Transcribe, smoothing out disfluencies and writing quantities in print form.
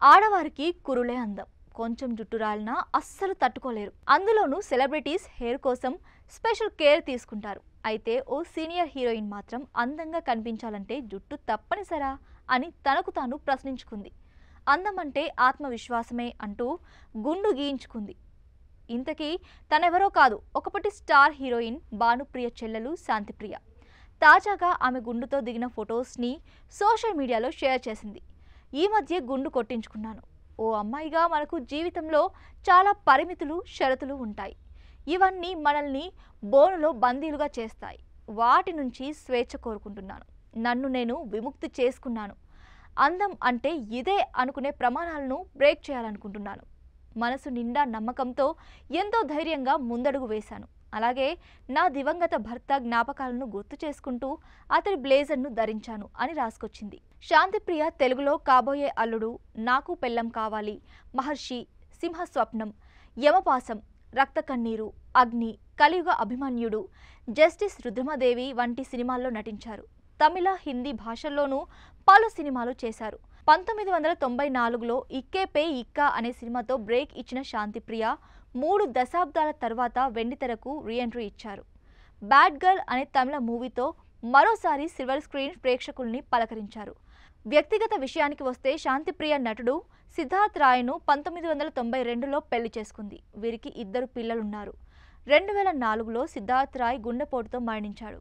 ఆడవారికి కురులే అందం. కొంచెం జుట్టు రాలినా అస్సలు తట్టుకోలేరు. అందులోనూ సెలబ్రిటీస్ హెయిర్ కోసం స్పెషల్ కేర్ తీసుకుంటారు. అయితే ఓ సీనియర్ హీరోయిన్ మాత్రం అందంగా కనిపించాలంటే జుట్టు తప్పనిసరా అని తనకు తాను ప్రశ్నించుకుంది. అందం అంటే ఆత్మవిశ్వాసమే అంటూ గుండు గీయించుకుంది. ఇంతకీ తనెవరో కాదు, ఒకప్పటి స్టార్ హీరోయిన్ భానుప్రియ చెల్లెలు శాంతిప్రియ. తాజాగా ఆమె గుండుతో దిగిన ఫొటోస్ని సోషల్ మీడియాలో షేర్ చేసింది. ఈ మధ్య గుండు కొట్టించుకున్నాను. ఓ అమ్మాయిగా మనకు జీవితంలో చాలా పరిమితులు, షరతులు ఉంటాయి. ఇవన్నీ మనల్ని బోనులో బందీలుగా చేస్తాయి. వాటి నుంచి స్వేచ్ఛ కోరుకుంటున్నాను. నన్ను నేను విముక్తి చేసుకున్నాను. అందం అంటే ఇదే అనుకునే ప్రమాణాలను బ్రేక్ చేయాలనుకుంటున్నాను. మనసు నిండా నమ్మకంతో ఎంతో ధైర్యంగా ముందడుగు వేశాను. అలాగే నా దివంగత భర్త జ్ఞాపకాలను గుర్తు చేసుకుంటూ అతడి బ్లేజర్ను ధరించాను అని రాసుకొచ్చింది. శాంతిప్రియ తెలుగులో కాబోయే అల్లుడు, నాకు పెళ్ళం కావాలి, మహర్షి, సింహస్వప్నం, యమపాసం, రక్త కన్నీరు, అగ్ని, కలియుగ అభిమన్యుడు, జస్టిస్ రుద్రమదేవి వంటి సినిమాల్లో నటించారు. తమిళ, హిందీ భాషల్లోనూ పలు సినిమాలు చేశారు. 1994లో ఇక్కే పే ఇక్కా అనే సినిమాతో బ్రేక్ ఇచ్చిన శాంతిప్రియ 3 దశాబ్దాల తర్వాత వెండితెరకు రీఎంట్రీ ఇచ్చారు. బ్యాడ్ గర్ల్ అనే తమిళ మూవీతో మరోసారి సిల్వర్ స్క్రీన్ ప్రేక్షకుల్ని పలకరించారు. వ్యక్తిగత విషయానికి వస్తే శాంతిప్రియ నటుడు సిద్ధార్థ్ రాయ్ను 1992లో పెళ్లి చేసుకుంది. వీరికి 2 పిల్లలున్నారు. 2004లో సిద్ధార్థ్ రాయ్ గుండెపోటుతో మరణించాడు.